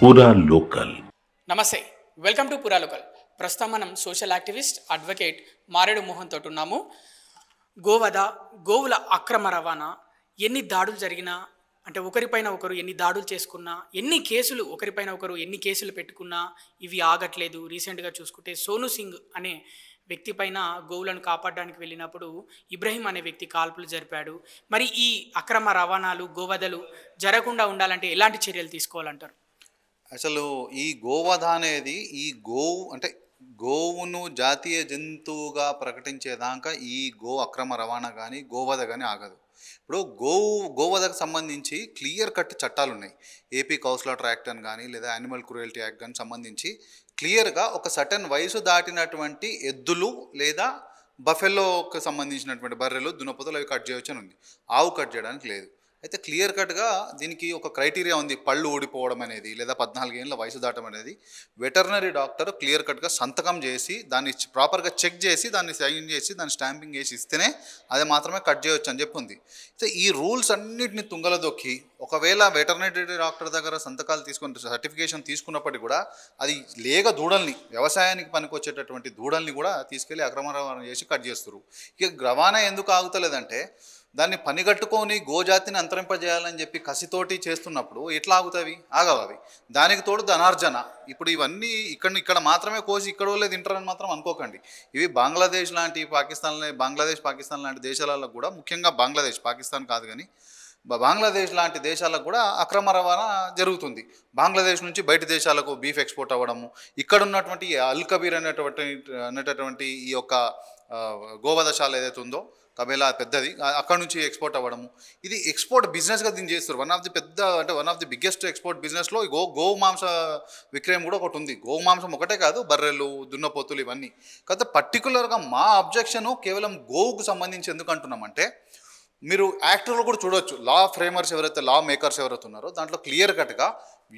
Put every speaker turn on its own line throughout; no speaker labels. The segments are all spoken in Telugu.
పూరా లోకల్.
నమస్తే, వెల్కమ్ టు పురా లోకల్. ప్రస్తుతం మనం సోషల్ యాక్టివిస్ట్ అడ్వకేట్ మారేడు మోహన్ తోటి ఉన్నాము. గోవుల అక్రమ రవాణా, ఎన్ని దాడులు జరిగినా, అంటే ఒకరిపైన ఒకరు ఎన్ని దాడులు చేసుకున్నా, ఒకరిపైన ఒకరు ఎన్ని కేసులు పెట్టుకున్నా ఇవి ఆగట్లేదు. రీసెంట్గా చూసుకుంటే సోను సింగ్ అనే వ్యక్తి పైన గోవులను కాపాడడానికి వెళ్ళినప్పుడు ఇబ్రహీం అనే వ్యక్తి కాల్పులు జరిపాడు. మరి ఈ అక్రమ రవాణాలు, గోవధలు జరగకుండా ఉండాలంటే ఎలాంటి చర్యలు తీసుకోవాలంటారు?
అసలు ఈ గోవధ అనేది గోవును జాతీయ జంతువుగా ప్రకటించేదాకా ఈ అక్రమ రవాణా కానీ గోవధ కానీ ఆగదు. ఇప్పుడు గోవధకు సంబంధించి క్లియర్ కట్ చట్టాలు ఉన్నాయి. ఏపీ కౌస్లాటర్ యాక్ట్ అని కానీ లేదా యానిమల్ క్రూయల్టీ యాక్ట్ కానీ సంబంధించి క్లియర్గా ఒక సర్టన్ వయసు దాటినటువంటి ఎద్దులు లేదా బఫెల్లోకి సంబంధించినటువంటి బర్రెలు, దున్నపోతులు అవి కట్ చేయవచ్చు అని ఉంది. ఆవు కట్ చేయడానికి లేదు. అయితే క్లియర్ కట్గా దీనికి ఒక క్రైటీరియా ఉంది. పళ్ళు ఊడిపోవడం అనేది లేదా 14 ఏళ్ళ వయసు దాటం అనేది వెటర్నరీ డాక్టర్ క్లియర్ కట్గా సంతకం చేసి దాన్ని ప్రాపర్గా చెక్ చేసి దాన్ని సైన్ చేసి దాన్ని స్టాంపింగ్ చేసి ఇస్తేనే అది మాత్రమే కట్ చేయవచ్చు అని చెప్పి ఉంది. అయితే ఈ రూల్స్ అన్నింటినీ తుంగల దొక్కి ఒకవేళ వెటర్నరీ డాక్టర్ దగ్గర సంతకాలు తీసుకుని సర్టిఫికేషన్ తీసుకున్నప్పటికీ కూడా అది లేగ దూడల్ని, వ్యవసాయానికి పనికొచ్చేటటువంటి దూడల్ని కూడా తీసుకెళ్ళి అక్రమ రవాణా చేసి కట్ చేస్తారు. ఇక రవాణా ఎందుకు ఆగుతలేదంటే దాన్ని పనిగట్టుకొని గోజాతిని అంతరింపజేయాలని చెప్పి కసితోటి చేస్తున్నప్పుడు ఎట్లా ఆగుతావి? ఆగవు అవి. దానికి తోడు ధనార్జన. ఇప్పుడు ఇవన్నీ ఇక్కడ మాత్రమే కోసి ఇక్కడ వాళ్ళే తింటారని మాత్రం అనుకోకండి. ఇవి బంగ్లాదేశ్ లాంటి పాకిస్తాన్ లాంటి దేశాలలో కూడా, ముఖ్యంగా పాకిస్తాన్ కాదు కానీ బంగ్లాదేశ్ లాంటి దేశాలకు కూడా అక్రమ రవాణా జరుగుతుంది. బంగ్లాదేశ్ నుంచి బయట దేశాలకు బీఫ్ ఎక్స్పోర్ట్ అవ్వడము, ఇక్కడ ఉన్నటువంటి అల్ కబీర్ అనేటటువంటి ఈ యొక్క గోవధశాల ఏదైతే ఉందో కబేలా పెద్దది, అక్కడ నుంచి ఎక్స్పోర్ట్ అవ్వడము, ఇది ఎక్స్పోర్ట్ బిజినెస్గా దీన్ని చేస్తారు. One of the biggest export బిజినెస్లో గోవు మాంస విక్రయం కూడా ఒకటి ఉంది. గోవు మాంసం ఒకటే కాదు, బర్రెలు, దున్నపోతులు ఇవన్నీ. కాకపోతే పర్టికులర్గా మా అబ్జెక్షను కేవలం గోవుకు సంబంధించి ఎందుకు అంటున్నామంటే, మీరు యాక్టర్లు కూడా చూడవచ్చు, లా మేకర్స్ ఎవరైతే ఉన్నారో దాంట్లో క్లియర్ కట్గా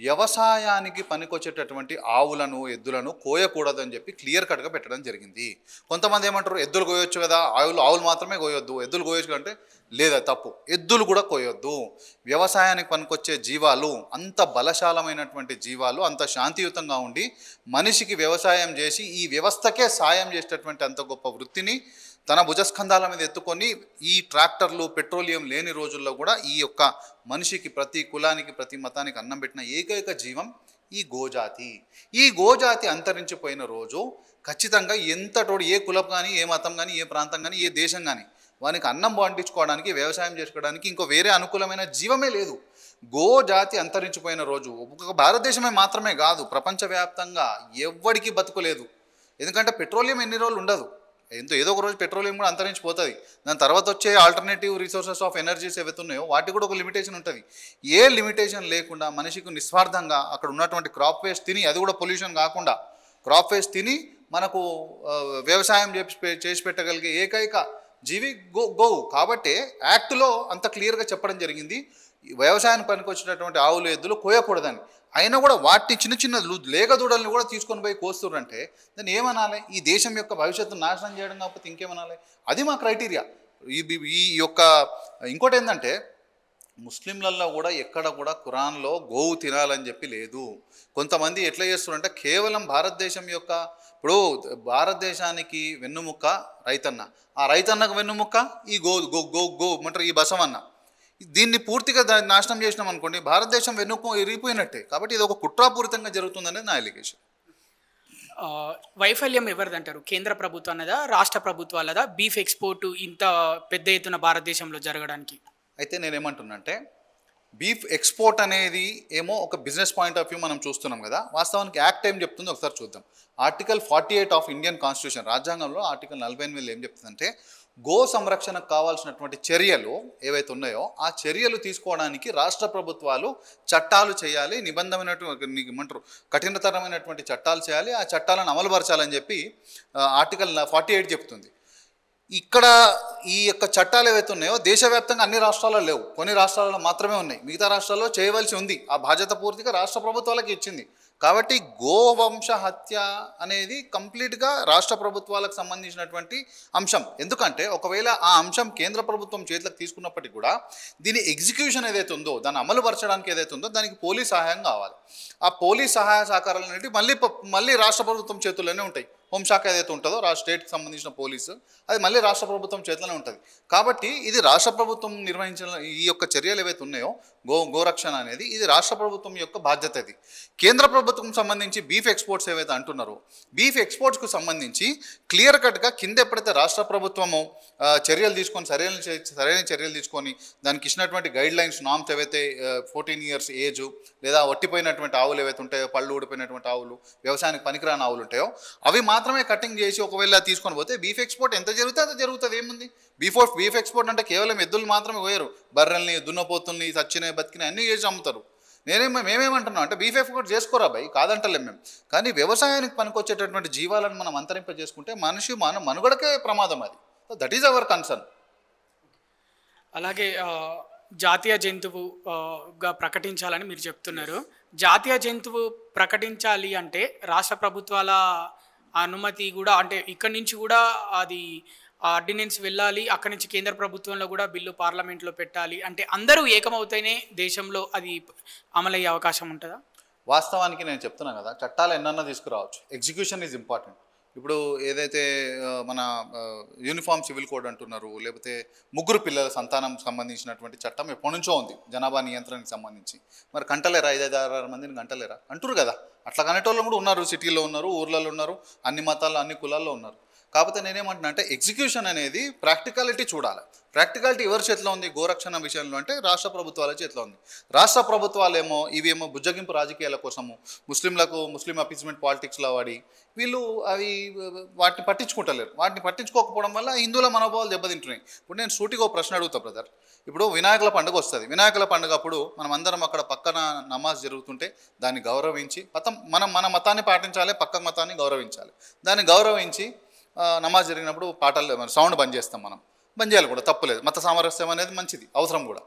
వ్యవసాయానికి పనికొచ్చేటటువంటి ఆవులను, ఎద్దులను కోయకూడదని చెప్పి క్లియర్ కట్గా పెట్టడం జరిగింది. కొంతమంది ఏమంటారు, ఎద్దులు కోయొచ్చు కదా, ఆవులు మాత్రమే కోయొద్దు, ఎద్దులు కోయొచ్చు అంటే లేదా తప్పు, ఎద్దులు కూడా కోయొద్దు. వ్యవసాయానికి పనికొచ్చే జీవాలు అంత బలశాలమైనటువంటి జీవాలు, అంత శాంతియుతంగా ఉండి మనిషికి వ్యవసాయం చేసి ఈ వ్యవస్థకే సాయం చేసేటటువంటి అంత గొప్ప వృత్తిని తన భుజస్కంధాల మీద ఎత్తుకొని ఈ ట్రాక్టర్లు, పెట్రోలియం లేని రోజుల్లో కూడా ఈ యొక్క మనిషికి, ప్రతి కులానికి, ప్రతి మతానికి అన్నం పెట్టిన ఏకైక జీవం ఈ గోజాతి. ఈ గోజాతి అంతరించిపోయిన రోజు ఖచ్చితంగా ఎంతటోడు, ఏ కులం కానీ, ఏ మతం కానీ, ఏ ప్రాంతం కానీ, ఏ దేశం కానీ వానికి అన్నం పండించుకోవడానికి, వ్యవసాయం చేసుకోవడానికి ఇంకో వేరే అనుకూలమైన జీవమే లేదు. గోజాతి అంతరించిపోయిన రోజు ఒక భారతదేశమే మాత్రమే కాదు, ప్రపంచవ్యాప్తంగా ఎవ్వడికి బతుకులేదు. ఎందుకంటే పెట్రోలియం ఎన్ని రోజులు ఉండదు, ఏదో ఒక రోజు పెట్రోలియం కూడా అంతరించిపోతుంది. దాని తర్వాత వచ్చే ఆల్టర్నేటివ్ రిసోర్సెస్ ఆఫ్ ఎనర్జీస్ ఏవైతే ఉన్నాయో వాటికి కూడా ఒక లిమిటేషన్ ఉంటుంది. ఏ లిమిటేషన్ లేకుండా మనిషికి నిస్వార్థంగా అక్కడ ఉన్నటువంటి క్రాప్ వేస్ట్ తిని, అది కూడా పొల్యూషన్ కాకుండా క్రాప్ వేస్ట్ తిని మనకు వ్యవసాయం చేసి పెట్టగలిగే ఏకైక జీవి గోవు. కాబట్టి యాక్ట్లో అంత క్లియర్గా చెప్పడం జరిగింది, వ్యవసాయానికి పనికొచ్చేటటువంటి ఆవులు, ఎద్దులు కోయకూడదని. అయినా కూడా వాటిని చిన్న లేగ దూడల్ని కూడా తీసుకొని పోయి కోస్తుర్రంటే దాన్ని ఏమనాలి? ఈ దేశం యొక్క భవిష్యత్తును నాశనం చేయడం కాకపోతే ఇంకేమనాలి? అది మా క్రైటీరియా. ఈ యొక్క ఇంకోటి ఏంటంటే, ముస్లింలలో కూడా ఎక్కడ కూడా ఖురాన్లో గోవు తినాలని చెప్పి లేదు. కొంతమంది ఎట్లా చేస్తున్నారంటే కేవలం భారతదేశం యొక్క, ఇప్పుడు భారతదేశానికి వెన్నుముక్క రైతన్న, ఆ రైతన్నకు వెన్నుముక్క ఈ గో అంటారు ఈ బసవన్న. దీన్ని పూర్తిగా నాశనం చేసినాం అనుకోండి, భారతదేశం వెన్నుకు ఇరిగిపోయినట్టే. కాబట్టి ఇది ఒక కుట్రాపూరితంగా జరుగుతుందనేది నా ఎలిగేషన్.
వైఫల్యం ఎవరిదంటారు? కేంద్ర ప్రభుత్వం అన్నదా, రాష్ట్ర ప్రభుత్వాలదా బీఫ్ ఎక్స్పోర్ట్ ఇంత పెద్ద ఎత్తున భారతదేశంలో జరగడానికి?
అయితే నేనేమంటున్నానంటే, బీఫ్ ఎక్స్పోర్ట్ అనేది ఏమో ఒక బిజినెస్ పాయింట్ ఆఫ్ వ్యూ మనం చూస్తున్నాం కదా, వాస్తవానికి యాక్ట్ ఏం చెప్తుందో ఒకసారి చూద్దాం. ఆర్టికల్ 48 ఆఫ్ ఇండియన్ కాన్స్టిట్యూషన్, రాజ్యాంగంలో ఆర్టికల్ 48 ఏం చెప్తుందంటే, గో సంరక్షణకు కావాల్సినటువంటి చర్యలు ఏవైతే ఉన్నాయో ఆ చర్యలు తీసుకోవడానికి రాష్ట్ర ప్రభుత్వాలు చట్టాలు చేయాలి, ఏమంటారు కఠినతరమైనటువంటి చట్టాలు చేయాలి, ఆ చట్టాలను అమలుపరచాలని చెప్పి ఆర్టికల్ 48 చెప్తుంది. ఇక్కడ ఈ యొక్క చట్టాలు ఏవైతే ఉన్నాయో దేశవ్యాప్తంగా అన్ని రాష్ట్రాల్లో లేవు, కొన్ని రాష్ట్రాల్లో మాత్రమే ఉన్నాయి. మిగతా రాష్ట్రాల్లో చేయవలసి ఉంది. ఆ బాధ్యత పూర్తిగా రాష్ట్ర ప్రభుత్వాలకి ఇచ్చింది. కాబట్టి గోవంశ హత్య అనేది కంప్లీట్గా రాష్ట్ర ప్రభుత్వాలకు సంబంధించినటువంటి అంశం. ఎందుకంటే ఒకవేళ ఆ అంశం కేంద్ర ప్రభుత్వం చేతులకు తీసుకున్నప్పటికీ కూడా దీని ఎగ్జిక్యూషన్ ఏదైతే ఉందో, దాన్ని అమలు పరచడానికి ఏదైతే ఉందో దానికి పోలీస్ సహాయం కావాలి. ఆ పోలీస్ సహాయ సహకారాలు అనేవి మళ్ళీ రాష్ట్ర ప్రభుత్వం చేతుల్లోనే ఉంటాయి. హోంశాఖ ఏదైతే ఉంటుందో స్టేట్కి సంబంధించిన పోలీసు, అది మళ్ళీ రాష్ట్ర ప్రభుత్వం చేతిలోనే ఉంటుంది. కాబట్టి ఇది రాష్ట్ర ప్రభుత్వం నిర్వహించిన ఈ యొక్క చర్యలు ఏవైతే ఉన్నాయో గోరక్షణ అనేది, ఇది రాష్ట్ర ప్రభుత్వం యొక్క బాధ్యత. ఇది కేంద్ర ప్రభుత్వం సంబంధించి బీఫ్ ఎక్స్పోర్ట్స్ ఏవైతే అంటున్నారో, బీఫ్ ఎక్స్పోర్ట్స్కు సంబంధించి క్లియర్ కట్గా కింద ఎప్పుడైతే రాష్ట్ర ప్రభుత్వము చర్యలు తీసుకొని సరైన చర్యలు తీసుకొని దానికి ఇచ్చినటువంటి గైడ్ లైన్స్ నామ్స్ ఏవైతే 14 years ఏజ్ లేదా ఒట్టిపోయినటువంటి ఆవులు ఏవైతే ఉంటాయో, పళ్ళు ఊడిపోయినటువంటి ఆవులు, వ్యవసాయానికి పనికిరాని ఆవులు ఉంటాయో అవి మాత్రమే కటింగ్ చేసి ఒకవేళ తీసుకొని పోతే బీఫ్ ఎక్స్పోర్ట్ ఎంత జరిగితే అంత జరుగుతుంది. ఏముంది బీఫ్ ఎక్స్పోర్ట్ అంటే కేవలం ఎద్దులు మాత్రమే పోయారు, బర్రెల్ని, దున్నపోతుల్ని, సచ్చినాయి, బతికినాయి అన్నీ చేసి అమ్ముతారు. మేమేమంటున్నాం అంటే బీఫ్ ఎక్స్పోర్ట్ చేసుకోరా భయ్, కాదంటలేం మేము. కానీ వ్యవసాయానికి పనికొచ్చేటటువంటి జీవాలను మనం అంతరింపజేసుకుంటే మన మనుగడకే ప్రమాదం. అది దట్ ఈజ్ అవర్ కన్సర్న్.
అలాగే జాతీయ జంతువుగా ప్రకటించాలని మీరు చెప్తున్నారు. జాతీయ జంతువు ప్రకటించాలి అంటే రాష్ట్ర ప్రభుత్వాల అనుమతి కూడా, అంటే ఇక్కడి నుంచి కూడా అది ఆర్డినెన్స్ వెళ్ళాలి, అక్కడి నుంచి కేంద్ర ప్రభుత్వంలో కూడా బిల్లు పార్లమెంట్లో పెట్టాలి. అంటే అందరూ ఏకమవుతేనే దేశంలో అది అమలయ్యే అవకాశం ఉంటుందా?
వాస్తవానికి నేను చెప్తున్నాను కదా, చట్టాలు ఎన్నన్నా తీసుకురావచ్చు, ఎగ్జిక్యూషన్ ఈజ్ ఇంపార్టెంట్. ఇప్పుడు ఏదైతే మన యూనిఫామ్ సివిల్ కోడ్ అంటున్నారు, లేకపోతే ముగ్గురు పిల్లల సంతానం సంబంధించినటువంటి చట్టం ఎప్పటి నుంచో ఉంది జనాభా నియంత్రణకు సంబంధించి. మరి కంటలేరా 5-6 మందిని కంటలేరా అంటారు కదా. అట్లా కనేటోళ్ళు కూడా ఉన్నారు, సిటీలో ఉన్నారు, ఊర్లలో ఉన్నారు, అన్ని మతాల్లో అన్ని కులాల్లో ఉన్నారు. కాకపోతే నేనేమంటున్నా అంటే ఎగ్జిక్యూషన్ అనేది ప్రాక్టికాలిటీ చూడాలి. ప్రాక్టికాలిటీ ఎవరి చేతిలో ఉంది గోరక్షణ విషయంలో అంటే రాష్ట్ర ప్రభుత్వాల చేతిలో ఉంది. రాష్ట్ర ప్రభుత్వాలేమో ఇవేమో బుజ్జగింపు రాజకీయాల కోసము ముస్లిం అపీస్మెంట్ పాలిటిక్స్లో వాడి వీళ్ళు వాటిని పట్టించుకుంటలేరు. వాటిని పట్టించుకోకపోవడం వల్ల హిందువుల మనోభావాలు దెబ్బతింటున్నాయి. ఇప్పుడు నేను సూటిగా ఒక ప్రశ్న అడుగుతా బ్రదర్. ఇప్పుడు వినాయకుల పండుగ వస్తుంది. వినాయకుల పండుగ అప్పుడు మనం అందరం అక్కడ పక్కన నమాజ్ జరుగుతుంటే దాన్ని గౌరవించి మన మతాన్ని పాటించాలి, పక్క మతాన్ని గౌరవించాలి. దాన్ని గౌరవించి నమాజ్ జరిగినప్పుడు సౌండ్ బంద్ చేస్తాం. బంద్ చేయాలి కూడా, తప్పులేదు. మత సామరస్యం అనేది మంచిది, అవసరం కూడా.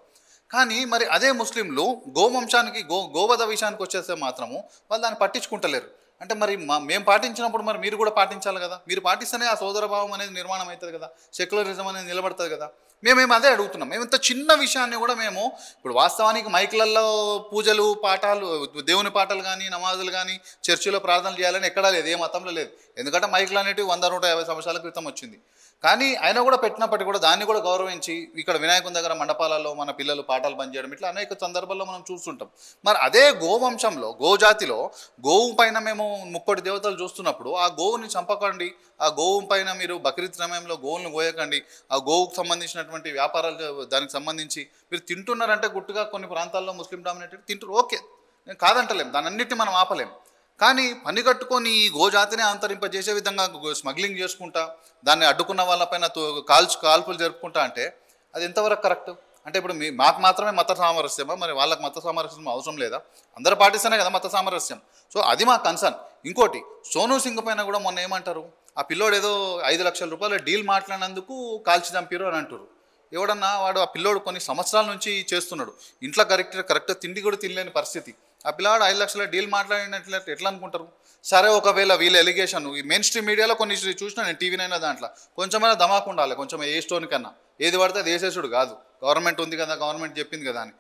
కానీ మరి అదే ముస్లింలు గోవంశానికి గోవధ విషయానికి వచ్చేస్తే మాత్రము వాళ్ళు దాన్ని పట్టించుకుంటలేరు. అంటే మరి మేము పాటించినప్పుడు మరి మీరు కూడా పాటించాలి కదా. మీరు పాటిస్తేనే ఆ సోదరభావం అనేది నిర్మాణం అవుతుంది కదా, సెక్యులరిజం అనేది నిలబడుతుంది కదా. మేమేం అదే అడుగుతున్నాం. మేము ఇంత చిన్న విషయాన్ని కూడా మేము ఇప్పుడు వాస్తవానికి మైకులలో పూజలు, పాఠాలు, దేవుని పాటలు కానీ, నమాజులు కానీ, చర్చిలో ప్రార్థనలు చేయాలని ఎక్కడా లేదు, ఏ మతంలో లేదు. ఎందుకంటే మైకులు అనేటివి 100-150 సంవత్సరాల క్రితం వచ్చింది. కానీ ఆయన కూడా పెట్టినప్పటికీ కూడా దాన్ని కూడా గౌరవించి ఇక్కడ వినాయకుని దగ్గర మండపాలలో మన పిల్లలు పాటలు బంద్ చేయడం, ఇట్లా అనేక సందర్భాల్లో మనం చూస్తుంటాం. మరి అదే గోవంశంలో, గోజాతిలో గోవు పైన మేము 30 దేవతలు చూస్తున్నప్పుడు ఆ గోవుని చంపకండి, ఆ గోవు పైన మీరు బక్రీద్ సమయంలో గోవులను కోయకండి, ఆ గోవుకు సంబంధించినటువంటి వ్యాపారాలు దానికి సంబంధించి మీరు తింటున్నారంటే గుట్టుగా కొన్ని ప్రాంతాల్లో ముస్లిం డామినేటెడ్ తింటారు, ఓకే, నేను కాదంటలేం, దాని అన్నిటిని మనం ఆపలేం. కానీ పని కట్టుకొని ఈ గోజాతిని అంతరింపజేసే విధంగా స్మగ్లింగ్ చేసుకుంటా, దాన్ని అడ్డుకున్న వాళ్ళపైన కాల్పులు జరుపుకుంటా అంటే అది ఎంతవరకు కరెక్ట్? అంటే ఇప్పుడు మాకు మాత్రమే మత సామరస్యమా, మరి వాళ్ళకి మత సామరస్యం అవసరం లేదా? అందరూ పాటిస్తేనే కదా మత సామరస్యం. సో అది మా కన్సర్న్. ఇంకోటి, సోనూ సింగ్ పైన కూడా మొన్న ఏమంటారు, ఆ పిల్లోడు ఏదో 5 లక్షల రూపాయల డీల్ మాట్లాడినందుకు కాల్చి చంపారు అని అంటారు. ఎవడన్నా వాడు ఆ పిల్లోడు కొన్ని సంవత్సరాల నుంచి చేస్తున్నాడు, ఇంట్లో కరెక్ట్ తిండి కూడా తినలేని పరిస్థితి. ఆ పిల్లాడు 5 లక్షల డీల్ మాట్లాడినట్లు ఎట్లా అనుకుంటారు? సరే, ఒకవేళ వీళ్ళ ఎలిగేషన్ ఈ మెయిన్ స్ట్రీమ్ మీడియాలో కొన్ని చూసినా నేను, టీవీనైనా దాంట్లో కొంచెమైనా ధమాకు ఉండాలి, కొంచెం ఏ స్టోన్ కన్నా. ఏది పడితే అది వేసేసుడు కాదు, గవర్నమెంట్ ఉంది కదా, గవర్నమెంట్ చెప్పింది కదా అని.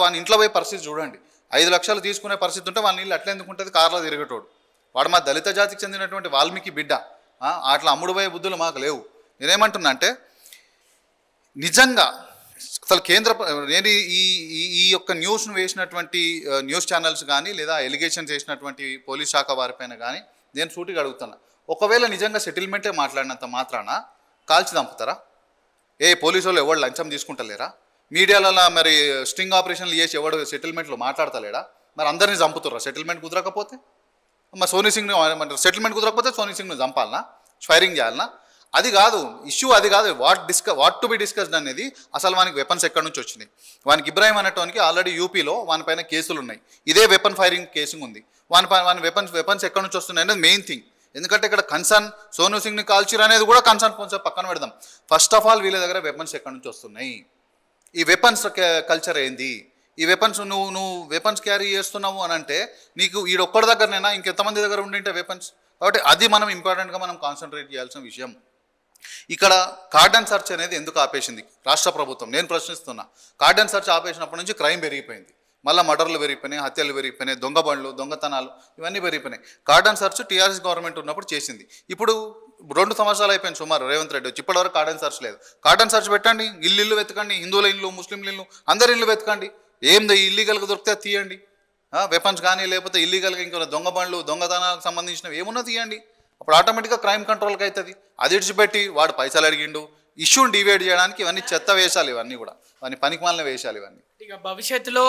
వాని ఇంట్లో పోయి పరిస్థితి చూడండి. 5 లక్షలు తీసుకునే పరిస్థితి ఉంటే వాళ్ళ నీళ్ళు అట్లా ఎందుకు ఉంటుంది? కార్లో తిరిగేటోడు వాడు మా దళిత జాతికి చెందినటువంటి వాల్మీకి బిడ్డ. అట్లా అమ్ముడుపోయే బుద్ధులు మాకు లేవు. నేనేమంటున్నా అంటే నిజంగా అసలు నేను ఈ యొక్క న్యూస్ను వేసినటువంటి న్యూస్ ఛానల్స్ కానీ లేదా ఎలిగేషన్ చేసినటువంటి పోలీస్ శాఖ వారిపైన కానీ నేను సూటిగా అడుగుతున్నా, ఒకవేళ నిజంగా సెటిల్మెంటే మాట్లాడినంత మాత్రాన కాల్చి చంపుతారా? పోలీసు వాళ్ళు ఎవరు లంచం తీసుకుంటలేరా? మీడియాలలో మరి స్ట్రింగ్ ఆపరేషన్లు చేసి ఎవడు సెటిల్మెంట్లు మాట్లాడతలేడా? మరి అందరినీ చంపుతారా సెటిల్మెంట్ కుదరకపోతే? మరి సోనీ సింగ్ని సెటిల్మెంట్ కుదరకపోతే సోనీ సింగ్ను చంపాలనా, ఫైరింగ్ చేయాలనా? అది కాదు ఇష్యూ, అది కాదు. వాట్ టు బి డిస్కస్డ్ అనేది అసలు వానికి వెపన్స్ ఎక్కడి నుంచి వచ్చినాయి. వానికి ఇబ్రాహిం అనేటోనికి ఆల్రెడీ యూపీలో వానిపైన కేసులు ఉన్నాయి, ఇదే వెపన్ ఫైరింగ్ కేసు ఉంది. వాని వెపన్స్ ఎక్కడి నుంచి వస్తున్నాయి అనేది మెయిన్ థింగ్. ఎందుకంటే ఇక్కడ కన్సర్న్ సోనూ సింగ్ని కాల్చిరు అనేది కూడా కన్సర్న్ కొంచెం పక్కన పెడదాం. ఫస్ట్ ఆఫ్ ఆల్ వీళ్ళ దగ్గర వెపన్స్ ఎక్కడి నుంచి వస్తున్నాయి, ఈ వెపన్స్ కల్చర్ ఏంది, ఈ వెపన్స్ నువ్వు వెపన్స్ క్యారీ చేస్తున్నావు అని అంటే నీకు ఈడొక్కడి దగ్గరనైనా ఇంకెంతమంది దగ్గర ఉండింటే వెపన్స్. కాబట్టి అది మనం ఇంపార్టెంట్గా మనం కాన్సన్ట్రేట్ చేయాల్సిన విషయం. ఇక్కడ కార్డన్ సెర్చ్ అనేది ఎందుకు ఆపేసింది రాష్ట్ర ప్రభుత్వం? నేను ప్రశ్నిస్తున్నా. కార్డన్ సెర్చ్ ఆపేసినప్పటి నుంచి క్రైమ్ పెరిగిపోయింది, మళ్ళీ మర్డర్లు పెరిగిపోయినాయి, హత్యలు పెరిగిపోయినాయి, దొంగ బండ్లు, దొంగతనాలు ఇవన్నీ పెరిగిపోయినాయి. కార్డన్ సెర్చ్ టీఆర్ఎస్ గవర్నమెంట్ ఉన్నప్పుడు చేసింది. ఇప్పుడు 2 సంవత్సరాలు అయిపోయింది సుమారు రేవంత్ రెడ్డి వచ్చి, ఇప్పటివరకు కార్డన్ సెర్చ్ లేదు. కార్డన్ సెర్చ్ పెట్టండి, ఇల్లు వెతకండి, హిందువుల ఇల్లు, ముస్లింల ఇల్లు, అందరి ఇల్లు వెతకండి, ఏంది ఇల్లీగల్గా దొరికితే తీయండి. వెపన్స్ కానీ లేకపోతే ఇల్లీగల్గా ఇంకా దొంగ బండ్లు, దొంగతనాలకు సంబంధించినవి ఏమున్నా తీయండి. అప్పుడు ఆటోమేటిక్గా క్రైమ్ కంట్రోల్కి అవుతుంది. అది ఇడిచిపెట్టి వాడు పైసలు అడిగిండు, ఇష్యూని డివైడ్ చేయడానికి ఇవన్నీ చెత్త వేషాలు, ఇవన్నీ కూడా ఇవన్నీ పనికిమాలిన వేషాలు ఇవన్నీ.
ఇక భవిష్యత్తులో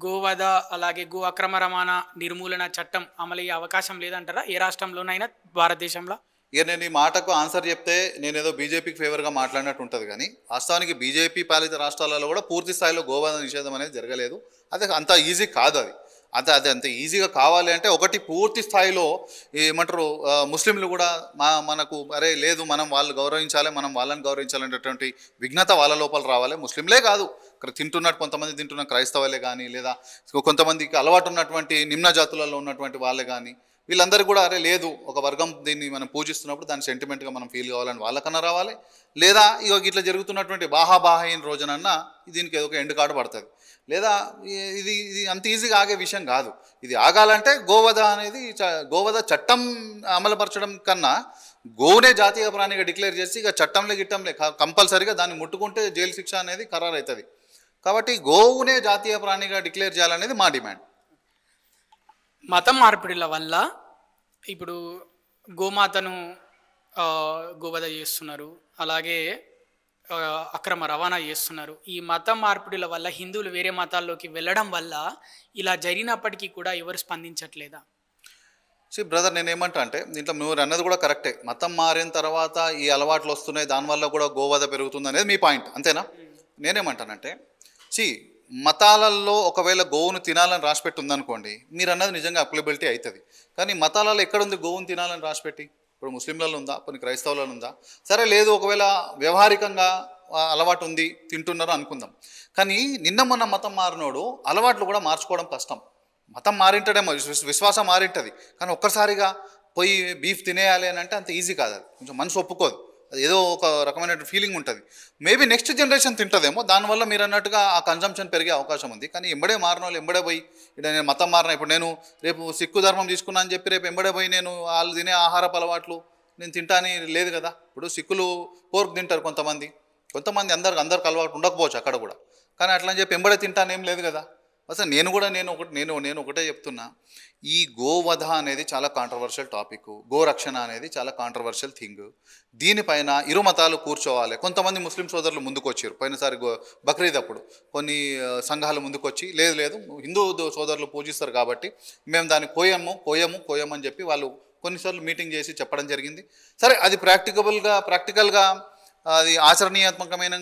గోవధ అలాగే గో అక్రమ రవాణా నిర్మూలన చట్టం అమలయ్యే అవకాశం లేదంటారా ఏ రాష్ట్రంలోనైనా భారతదేశంలో?
ఇక నేను ఈ మాటకు ఆన్సర్ చెప్తే నేనేదో బీజేపీకి ఫేవర్గా మాట్లాడినట్టు ఉంటుంది, కానీ వాస్తవానికి బీజేపీ పాలిత రాష్ట్రాలలో కూడా పూర్తి స్థాయిలో గోవధ నిషేధం అనేది జరగలేదు. అది అంత ఈజీ కాదు. అది అంత ఈజీగా కావాలి అంటే ఒకటి పూర్తి స్థాయిలో ఏమంటారు ముస్లింలు కూడా మనకు అరే లేదు మనం వాళ్ళు గౌరవించాలి, మనం వాళ్ళని గౌరవించాలనేటటువంటి విఘ్నత వాళ్ళ లోపల రావాలి. ముస్లింలే కాదు, ఇక్కడ కొంతమంది తింటున్న క్రైస్తవులే కానీ, లేదా కొంతమందికి అలవాటు ఉన్నటువంటి నిమ్న జాతులలో ఉన్నటువంటి వాళ్ళే కానీ, వీళ్ళందరూ కూడా అరే లేదు ఒక వర్గం దీన్ని మనం పూజిస్తున్నప్పుడు దాన్ని సెంటిమెంట్గా మనం ఫీల్ కావాలని వాళ్ళకన్నా రావాలి. లేదా ఇట్లా జరుగుతున్నటువంటి బాహాబాహైన రోజునన్నా దీనికి ఏదో ఒక ఎండ్ కార్డు పడుతుంది. లేదా ఇది అంత ఈజీగా ఆగే విషయం కాదు. ఇది ఆగాలంటే గోవధ చట్టం అమలుపరచడం కన్నా గోవునే జాతీయ ప్రాణిగా డిక్లేర్ చేసి ఇక చట్టంలో కంపల్సరీగా దాన్ని ముట్టుకుంటే జైలు శిక్ష అనేది ఖరారు అవుతుంది. కాబట్టి గోవునే జాతీయ ప్రాణిగా డిక్లేర్ చేయాలనేది మా డిమాండ్.
మతం మార్పిడిల వల్ల ఇప్పుడు గోమాతను గోవధ చేస్తున్నారు, అలాగే అక్రమ రవాణా చేస్తున్నారు. ఈ మతం మార్పిడిల వల్ల హిందువులు వేరే మతాల్లోకి వెళ్ళడం వల్ల ఇలా జరిగినప్పటికీ కూడా ఎవరు స్పందించట్లేదా?
బ్రదర్ నేనేమంటా అంటే దీంట్లో మీరు అన్నది కూడా కరెక్టే. మతం మారిన తర్వాత ఈ అలవాట్లు వస్తున్నాయి, దానివల్ల కూడా గోవధ పెరుగుతుంది అనేది మీ పాయింట్, అంతేనా? నేనేమంటానంటే మతాలలో ఒకవేళ గోవును తినాలని రాసిపెట్టి ఉందనుకోండి, మీరు అన్నది నిజంగా అప్లిబిలిటీ అవుతుంది. కానీ మతాలలో ఎక్కడుంది గోవును తినాలని రాసిపెట్టి? ఇప్పుడు ముస్లింలలో ఉందా, కొన్ని క్రైస్తవులలో ఉందా? సరే లేదు, ఒకవేళ వ్యవహారికంగా అలవాటు ఉంది, తింటున్నారు అనుకుందాం. కానీ నిన్న మొన్న మతం మారినోడు అలవాట్లు కూడా మార్చుకోవడం కష్టం. మతం మారింటడేమో, విశ్వాసం మారింటుంది, కానీ ఒక్కసారిగా పోయి బీఫ్ తినేయాలి అని అంటే అంత ఈజీ కాదు. అది కొంచెం మనసు ఒప్పుకోదు, అది ఏదో ఒక రకమైన ఫీలింగ్ ఉంటుంది. మేబీ నెక్స్ట్ జనరేషన్ తింటుందేమో, దానివల్ల మీరు అన్నట్టుగా ఆ కన్జంప్షన్ పెరిగే అవకాశం ఉంది. కానీ ఎంబడే మారిన వాళ్ళు ఎంబడే పోయి ఇక్కడ నేను మతం మారిన, ఇప్పుడు నేను రేపు సిక్కు ధర్మం తీసుకున్నా అని చెప్పి రేపు ఎంబడే పోయి నేను వాళ్ళు తినే ఆహారపు అలవాట్లు నేను తింటాని లేదు కదా. ఇప్పుడు సిక్కులు పోర్క్ తింటారు కొంతమంది అందరికి అలవాటు ఉండకపోవచ్చు అక్కడ కూడా, కానీ అట్లా అని చెప్పి ఎంబడే తింటానేం లేదు కదా. అసలు నేను ఒకటే చెప్తున్నా, ఈ గోవధ అనేది చాలా కాంట్రవర్షియల్ టాపిక్, గోరక్షణ అనేది చాలా కాంట్రవర్షియల్ థింగ్. దీనిపైన ఇరు మతాలు కూర్చోవాలి. కొంతమంది ముస్లిం సోదరులు ముందుకు వచ్చారు పోయినసారి బక్రీద్ అప్పుడు, కొన్ని సంఘాలు ముందుకు వచ్చి లేదు హిందూ సోదరులు పూజిస్తారు కాబట్టి మేము దాన్ని కోయము అని చెప్పి వాళ్ళు కొన్నిసార్లు మీటింగ్ చేసి చెప్పడం జరిగింది. సరే అది ప్రాక్టికల్గా అది ఆచరణీయాత్మకమైన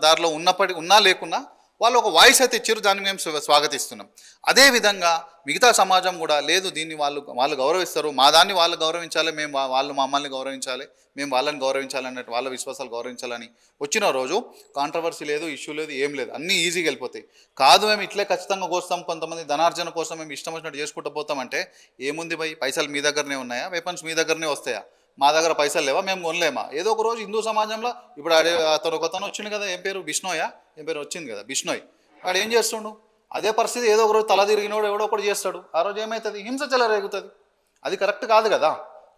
దారిలో ఉన్నా లేకున్నా వాళ్ళు ఒక వాయిస్ అయితే ఇచ్చారు, దాన్ని మేము స్వాగతిస్తున్నాం. అదేవిధంగా మిగతా సమాజం కూడా లేదు దీన్ని వాళ్ళు గౌరవిస్తారు, మా దాన్ని వాళ్ళు గౌరవించాలి, వాళ్ళు మమ్మల్ని గౌరవించాలి, మేము వాళ్ళని గౌరవించాలి అన్నట్టు వాళ్ళ విశ్వాసాలు గౌరవించాలని వచ్చిన రోజు కాంట్రవర్సీ లేదు, ఇష్యూ లేదు, ఏం లేదు, అన్నీ ఈజీగా వెళ్ళిపోతాయి. కాదు మేము ఇట్లే ఖచ్చితంగా కోస్తాం, కొంతమంది ధనార్జన కోసం మేము ఇష్టం వచ్చినట్టు చేసుకుంటూ పోతామంటే ఏముంది భయ్, పైసలు మీ దగ్గరనే ఉన్నాయా, వెపన్స్ మీ దగ్గరనే వస్తాయా, మా దగ్గర పైసలు లేవా, మేము కొనలేమా? ఏదో ఒక రోజు హిందూ సమాజంలో ఇప్పుడు ఒకతను వచ్చింది కదా, ఏం పేరు వచ్చింది కదా బిష్ణోయ్, వాడు ఏం చేస్తుండు? అదే పరిస్థితి ఏదో ఒక రోజు తల తిరిగినోడు ఎవడో ఒకటి చేస్తాడు, ఆ రోజు ఏమవుతుంది? హింస చెలరేగుతుంది. అది కరెక్ట్ కాదు కదా.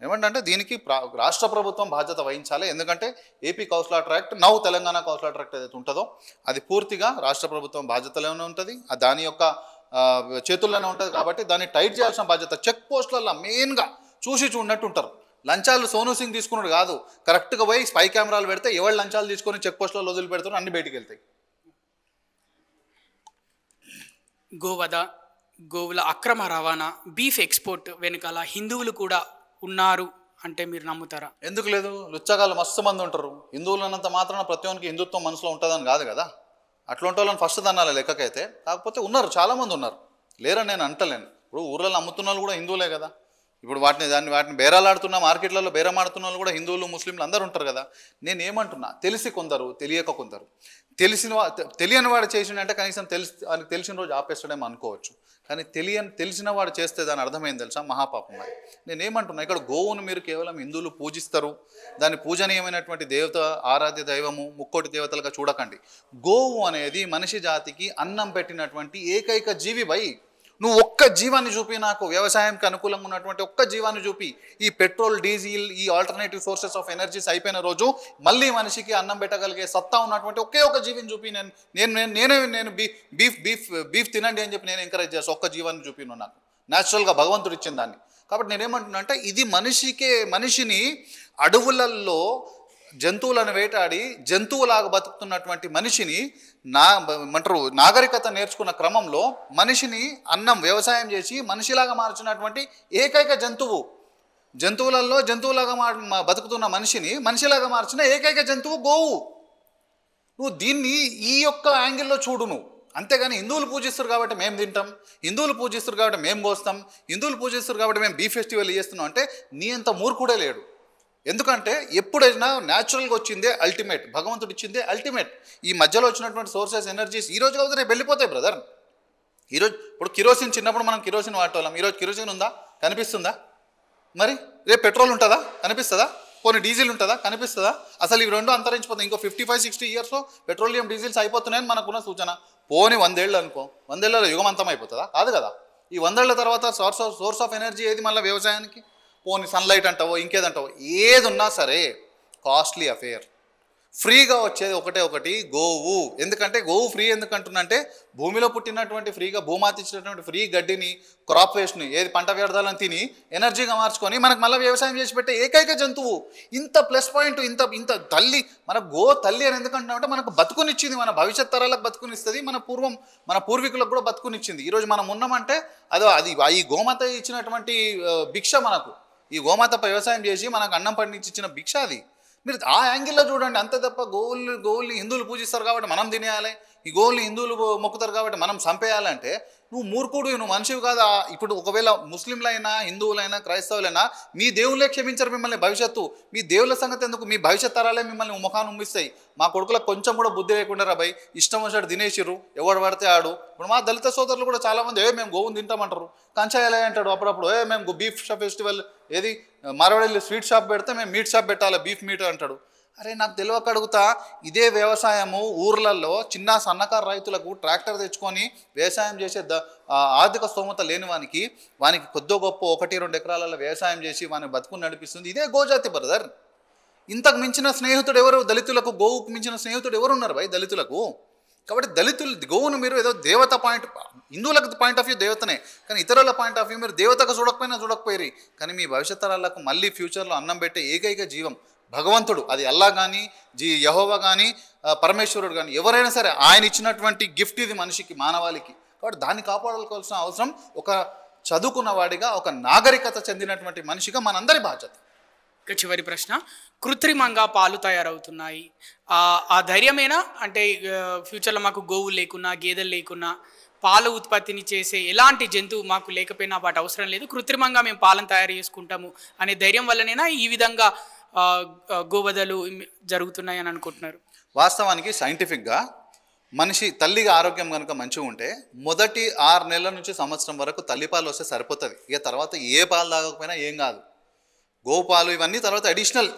ఏమంటే దీనికి రాష్ట్ర ప్రభుత్వం బాధ్యత వహించాలి. ఎందుకంటే AP councillor act, Telangana councillor act ఏదైతే ఉంటుందో అది పూర్తిగా రాష్ట్ర ప్రభుత్వం బాధ్యతలోనే ఉంటుంది, దాని యొక్క చేతుల్లోనే ఉంటుంది. కాబట్టి దాన్ని టైట్ చేయాల్సిన బాధ్యత చెక్ పోస్టులలో మెయిన్గా చూడనట్టు ఉంటారు. లంచాలు సోనూ సింగ్ తీసుకున్నాడు కాదు, కరెక్ట్గా పోయి స్పై కెమెరాలు పెడితే ఎవరు లంచాలు తీసుకొని చెక్ పోస్టులలో వదిలి పెడతారో అన్ని బయటికి వెళ్తాయి.
గోవధ, గోవుల అక్రమ రవాణా, బీఫ్ ఎక్స్పోర్ట్ వెనుకాల హిందువులు కూడా ఉన్నారు అంటే మీరు నమ్ముతారా? ఎందుకు
లేదు, లుచ్చగాళ్ళు మస్తు మంది ఉంటారు. హిందువులు అన్నంత మాత్రాన ప్రతి ఒక్కరికి హిందుత్వం మనసులో ఉంటుందని కాదు కదా. అట్లాంటి వాళ్ళని ఫస్ట్ తన్నాలి లెక్కకైతే. కాకపోతే ఉన్నారు, చాలామంది ఉన్నారు, లేరని నేను అంటలేను. ఇప్పుడు ఊర్లలో అమ్ముతున్న వాళ్ళు కూడా హిందువులే కదా. ఇప్పుడు వాటిని బేరాలాడుతున్న మార్కెట్లలో బేరమాడుతున్న వాళ్ళు కూడా హిందువులు ముస్లింలు అందరూ ఉంటారు కదా. నేను ఏమంటున్నా, తెలిసి కొందరు, తెలియక కొందరు. తెలియని వాడు చేసిండంటే కనీసం వానికి తెలిసిన రోజు ఆపేస్తాడేమో అనుకోవచ్చు. కానీ తెలిసిన వాడు చేస్తే దాని అర్థమైంది తెలుసా, మహాపాపం. అది నేనేమంటున్నా, ఇక్కడ గోవును మీరు కేవలం హిందువులు పూజిస్తారు, దాని పూజనీయమైనటువంటి దేవత, ఆరాధ్య దైవము, ముక్కోటి దేవతలుగా చూడకండి. గోవు అనేది మనిషి జాతికి అన్నం పెట్టినటువంటి ఏకైక జీవి భయ్. నువ్వు ఒక్క జీవాన్ని చూపి, నాకు వ్యవసాయంకి అనుకూలంగా ఉన్నటువంటి ఒక్క జీవాన్ని చూపి. ఈ పెట్రోల్, డీజిల్, ఈ ఆల్టర్నేటివ్ సోర్సెస్ ఆఫ్ ఎనర్జీస్ అయిపోయిన రోజు మళ్ళీ మనిషికి అన్నం పెట్టగలిగే సత్తా ఉన్నటువంటి ఒకే ఒక జీవిని చూపి నేను బీఫ్ తినండి అని చెప్పి నేను ఎంకరేజ్ చేస్తాను. ఒక్క జీవాన్ని చూపి నాకు న్యాచురల్గా భగవంతుడు ఇచ్చిన దాన్ని. కాబట్టి నేనేమంటున్నా అంటే, ఇది మనిషిని అడవులలో జంతువులను వేటాడి జంతువులాగా బతుకుతున్నటువంటి మనిషిని నాగరికత నేర్చుకున్న క్రమంలో మనిషిని వ్యవసాయం చేసి మనిషిలాగా మార్చినటువంటి ఏకైక జంతువులలో జంతువులాగా బతుకుతున్న మనిషిని మనిషిలాగా మార్చిన ఏకైక జంతువు గోవు. నువ్వు దీన్ని ఈ యొక్క యాంగిల్లో చూడు నువ్వు. అంతేగాని హిందువులు పూజిస్తారు కాబట్టి మేము తింటాం, హిందువులు పూజిస్తారు కాబట్టి మేము కోస్తాం, హిందువులు పూజిస్తారు కాబట్టి మేము బీఫ్ ఫెస్టివల్ చేస్తున్నాం అంటే నీ అంత మూర్ఖుడే లేడు. ఎందుకంటే ఎప్పుడైనా న్యాచురల్గా వచ్చిందే అల్టిమేట్, భగవంతుడు ఇచ్చిందే అల్టిమేట్. ఈ మధ్యలో వచ్చినటువంటి సోర్సెస్, ఎనర్జీస్ ఈ రోజు కాబట్టి రేపు వెళ్ళిపోతాయి బ్రదర్. ఈరోజు ఇప్పుడు కిరోసిన్, చిన్నప్పుడు మనం కిరోసిన్ వాడేవాళ్ళం, ఈరోజు కిరోసిన్ ఉందా? కనిపిస్తుందా? మరి రేపు పెట్రోల్ ఉంటుందా? కనిపిస్తుందా? పోనీ డీజిల్ ఉంటుందా? కనిపిస్తుందా? అసలు ఇవి రెండు అంతరించిపోతాయి. ఇంకో 55-60 ఇయర్స్లో పెట్రోలియం డీజిల్స్ అయిపోతున్నాయని మనకున్న సూచన. పోనీ 100 ఏళ్ళు అనుకో, 100 ఏళ్ళలో యుగమంతం అయిపోతుందా? కాదు కదా. ఈ 100 ఏళ్ళ తర్వాత సోర్స్ ఆఫ్ ఎనర్జీ ఏది మళ్ళీ వ్యవసాయానికి? పోనీ సన్లైట్ అంటావో ఇంకేదంటావో, ఏది ఉన్నా సరే కాస్ట్లీ అఫేర్. ఫ్రీగా వచ్చేది ఒకటి గోవు. ఎందుకంటే గోవు ఫ్రీ ఎందుకంటున్నంటే, భూమిలో పుట్టినటువంటి ఫ్రీగా భూమాత ఇచ్చినటువంటి ఫ్రీ గడ్డిని, క్రాప్ వేస్ట్ని, ఏది పంట వ్యర్థాలను తిని ఎనర్జీగా మార్చుకొని మనకు మళ్ళీ వ్యవసాయం చేసి పెట్టే ఏకైక జంతువు. ఇంత ప్లస్ పాయింట్, ఇంత తల్లి, మన తల్లి అని ఎందుకంటున్నామంటే మనకు బతుకునిచ్చింది, మన భవిష్యత్ తరాలకు బతుకునిస్తుంది, మన పూర్వీకులకు కూడా బతుకునిచ్చింది. ఈరోజు మనం ఉన్నామంటే అది ఈ గోమాత ఇచ్చినటువంటి భిక్ష. మనకు ఈ గోమాతపై వ్యవసాయం చేసి మనకు అన్నం పండించి ఇచ్చిన భిక్ష అది. మీరు ఆ యాంగిల్లో చూడండి. అంతే తప్ప గోవుల్ని హిందువులు పూజిస్తారు కాబట్టి మనం తినేయాలి, ఈ గోవుల్ని హిందువులు మొక్కుతారు కాబట్టి మనం చంపేయాలంటే నువ్వు మూర్ఖుడు, నువ్వు మనిషివి కాదా. ఇప్పుడు ఒకవేళ ముస్లింలైనా, హిందువులైనా, క్రైస్తవులైనా మీ దేవుళ్ళే క్షమించరు మిమ్మల్ని. భవిష్యత్తు మీ దేవుళ్ళ సంగతి ఎందుకు? మీ భవిష్యత్ తరాలే మిమ్మల్ని ముఖాన్ని ఉమ్మిస్తాయి. మా కొడుకులకు కొంచెం కూడా బుద్ధి లేకుండా రాబాయి, ఇష్టం వచ్చాడు తినేసిర్రు, ఎవడు పడితే ఆడు. ఇప్పుడు మా దళిత సోదరులు కూడా చాలామంది మేము గోవుని తింటామంటారు, కంచాయాలే అంటాడు అప్పుడప్పుడు. మేము బీఫ్ ఫెస్టివల్, ఏది మార్వాడీలో స్వీట్ షాప్ పెడితే మేము మీట్ షాప్ పెట్టాలి, బీఫ్ మీట్ అంటాడు. అరే నాకు తెలియక అడుగుతా, ఇదే వ్యవసాయము ఊర్లలో చిన్న సన్నకారు రైతులకు ట్రాక్టర్ తెచ్చుకొని వ్యవసాయం చేసే ఆర్థిక స్తోమత లేని వానికి కొద్దో గొప్ప 1-2 ఎకరాలలో వ్యవసాయం చేసి వాని బతుకుని నడిపిస్తుంది ఇదే గోజాతి బ్రదర్. ఇంతకు మించిన స్నేహితుడు ఎవరు దళితులకు? గోవుకు మించిన స్నేహితుడు ఎవరు ఉన్నారు భయ్ దళితులకు? కాబట్టి గోవును మీరు ఏదో దేవత పాయింట్, హిందువులకు పాయింట్ ఆఫ్ వ్యూ దేవతనే, కానీ ఇతరుల పాయింట్ ఆఫ్ వ్యూ మీరు దేవతకు చూడకపోయి, కానీ మీ భవిష్యత్ తరాలకు మళ్ళీ ఫ్యూచర్లో అన్నం పెట్టే ఏకైక జీవం భగవంతుడు. అది అల్లా కానీ, యెహోవా కానీ, పరమేశ్వరుడు కానీ, ఎవరైనా సరే ఆయన ఇచ్చినటువంటి గిఫ్ట్ ఇది మనిషికి, మానవాళికి. కాబట్టి దాన్ని కాపాడుకోవాల్సిన అవసరం ఒక చదువుకున్న వాడిగా, ఒక నాగరికత చెందినటువంటి మనిషిగా మనందరి బాధ్యత.
ఇక చివరి ప్రశ్న, కృత్రిమంగా పాలు తయారవుతున్నాయి, ఆ ధైర్యమేనా? అంటే ఫ్యూచర్లో మాకు గోవులు లేకున్నా, గేదెలు లేకున్నా, పాల ఉత్పత్తిని చేసే ఎలాంటి జంతువు మాకు లేకపోయినా వాటి అవసరం లేదు, కృత్రిమంగా మేము పాలను తయారు చేసుకుంటాము అనే ధైర్యం వల్లనేనా ఈ విధంగా గోవధలు జరుగుతున్నాయి అని అనుకుంటున్నారు?
వాస్తవానికి సైంటిఫిక్గా మనిషి తల్లిగా ఆరోగ్యం కనుక మంచిగా ఉంటే మొదటి 6 నెలల నుంచి సంవత్సరం వరకు తల్లిపాలు వస్తే సరిపోతుంది. ఇక తర్వాత ఏ పాలు తాగకపోయినా ఏం కాదు. గోపాలు ఇవన్నీ తర్వాత అడిషనల్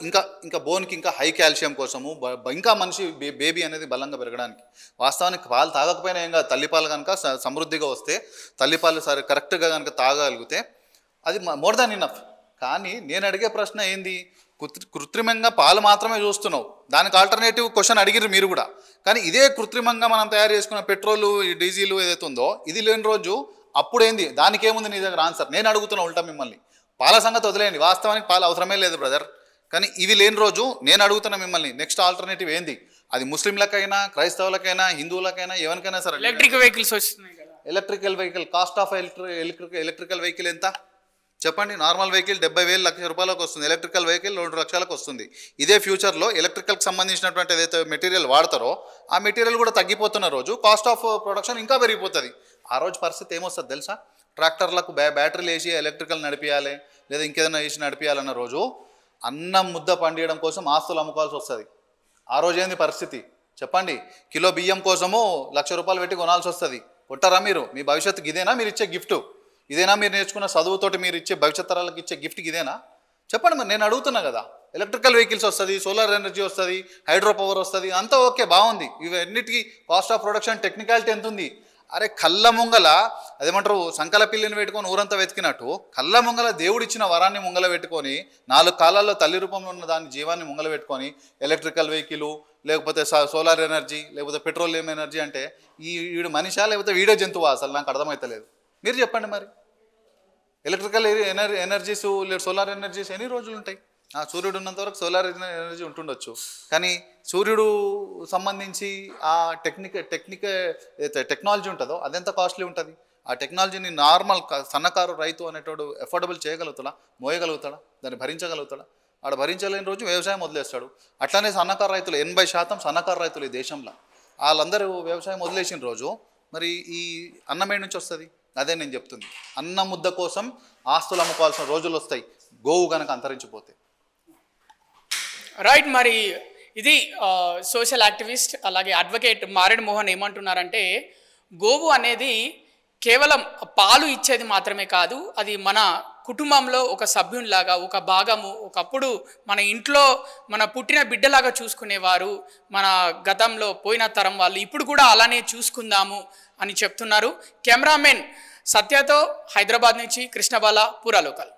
ఇంకా బోన్కి ఇంకా హై కాల్షియం కోసము, ఇంకా మనిషి బేబీ అనేది బలంగా పెరగడానికి. వాస్తవానికి పాలు తాగకపోయినా ఏం కాదు. తల్లిపాలు కనుక సమృద్ధిగా వస్తే, తల్లిపాలు సరే కరెక్ట్గా కనుక తాగలిగితే అది మోర్ దాన్ ఇనఫ్. కానీ నేను అడిగే ప్రశ్న ఏంది, కృత్రిమంగా పాలు మాత్రమే చూస్తున్నావు, దానికి ఆల్టర్నేటివ్ క్వశ్చన్ అడిగిరు మీరు కూడా. కానీ ఇదే కృత్రిమంగా మనం తయారు చేసుకున్న పెట్రోలు, డీజిల్ ఏదైతే ఉందో ఇది లేని రోజు అప్పుడేంది, దానికి ఏముంది నీ దగ్గర ఆన్సర్? నేను అడుగుతున్నా ఉల్టా మిమ్మల్ని. పాల సంగతి వదిలేయండి, వాస్తవానికి పాలు అవసరమే లేదు బ్రదర్. కానీ ఇవి లేని రోజు నేను అడుగుతున్నా మిమ్మల్ని, నెక్స్ట్ ఆల్టర్నేటివ్ ఏంది? అది ముస్లింలకైనా, క్రైస్తవులకైనా, హిందువులకైనా, ఎవరికైనా సరే.
ఎలక్ట్రిక్ వెహికల్స్ వస్తున్నాయి కదా.
Electrical vehicle cost of electrical vehicle ఎంత చెప్పండి? నార్మల్ వెహికల్ 70,000 లక్ష రూపాయలకు వస్తుంది, ఎలక్ట్రికల్ వెహికల్ 2 లక్షలకు వస్తుంది. ఇదే ఫ్యూచర్లో ఎలక్ట్రికల్కి సంబంధించినటువంటి ఏదైతే మెటీరియల్ వాడతారో ఆ మెటీరియల్ కూడా తగ్గిపోతున్న రోజు కాస్ట్ ఆఫ్ ప్రొడక్షన్ ఇంకా పెరిగిపోతుంది. ఆ రోజు పరిస్థితి ఏమొస్తుంది తెలుసా? ట్రాక్టర్లకు బ్యాటరీలు వేసి ఎలక్ట్రికల్ నడిపించాలి, లేదా ఇంకేదైనా వేసి నడిపించాలన్న రోజు అన్నం ముద్ద పండియడం కోసం ఆస్తులు అమ్ముకోవాల్సి వస్తుంది. ఆ రోజు ఏంది పరిస్థితి? చెప్పండి. కిలో బియ్యం కోసము ₹1,00,000 పెట్టి కొనాల్సి వస్తుంది. కొట్టారా మీరు? మీ భవిష్యత్తుకి ఇదేనా మీరు ఇచ్చే గిఫ్ట్? ఇదేనా మీరు నేర్చుకున్న చదువుతోటి మీరు ఇచ్చే భవిష్యత్ తరాలకు ఇచ్చే గిఫ్ట్కి ఇదేనా? చెప్పండి మరి. నేను అడుగుతున్నా కదా. ఎలక్ట్రికల్ వెహికల్స్ వస్తుంది, సోలార్ ఎనర్జీ వస్తుంది, హైడ్రో పవర్ వస్తుంది, అంతా ఓకే, బాగుంది. ఇవన్నిటికీ కాస్ట్ ఆఫ్ ప్రొడక్షన్ టెక్నికాలిటీ ఎంత ఉంది? అరే కళ్ళ ముంగల అదేమంటారు, సంకల పిల్లిని పెట్టుకొని ఊరంతా వెతికినట్టు కళ్ళ ముంగల దేవుడిచ్చిన వరాన్ని ముంగల పెట్టుకొని 4 కాలాల్లో తల్లి రూపంలో ఉన్న దాని జీవాన్ని ముంగల పెట్టుకొని ఎలక్ట్రికల్ వెహికల్ లేకపోతే సోలార్ ఎనర్జీ లేకపోతే పెట్రోలియం ఎనర్జీ అంటే వీడు మనిషా లేకపోతే వీడే జంతువా? అసలు నాకు అర్థమవుతలేదు. మీరు చెప్పండి మరి. ఎలక్ట్రికల్ ఎనర్జీస్ లేదు సోలార్ ఎనర్జీస్ ఎన్ని రోజులు ఉంటాయి? సూర్యుడు ఉన్నంత వరకు సోలార్ ఎనర్జీ ఉంటుండొచ్చు, కానీ సూర్యుడు సంబంధించి ఆ టెక్నాలజీ ఉంటుందో అదెంత కాస్ట్లీ ఉంటుంది. ఆ టెక్నాలజీని నార్మల్ సన్నకారు రైతు అనేటోడు ఎఫోర్డబుల్ చేయగలుగుతాడా? మోయగలుగుతాడా? దాన్ని భరించగలుగుతాడా? ఆడ భరించలేని రోజు వ్యవసాయం వదిలేస్తాడు. అట్లానే సన్నకారు రైతులు 80% సన్నకారు రైతులు ఈ దేశంలో, వాళ్ళందరూ వ్యవసాయం వదిలేసిన రోజు మరి ఈ అన్నం ఏడు నుంచి వస్తుంది? అదే నేను చెప్తుంది. అన్న ముద్ద కోసం ఆస్తులు అమ్ముకోవాల్సిన రోజులు వస్తాయి గోవు కనుక అంతరించిపోతే.
రైట్. మరి ఇది సోషల్ యాక్టివిస్ట్ అలాగే అడ్వకేట్ మారెడ్ మోహన్ ఏమంటున్నారంటే, గోవు అనేది కేవలం పాలు ఇచ్చేది మాత్రమే కాదు, అది మన కుటుంబంలో ఒక సభ్యునిలాగా, ఒక భాగము. ఒకప్పుడు మన ఇంట్లో మన పుట్టిన బిడ్డలాగా చూసుకునేవారు మన గతంలో పోయిన తరం వాళ్ళు. ఇప్పుడు కూడా అలానే చూసుకుందాము అని చెప్తున్నారు. కెమెరామెన్ సత్యతో హైదరాబాద్ నుంచి కృష్ణబాల, పూరా లోకల్.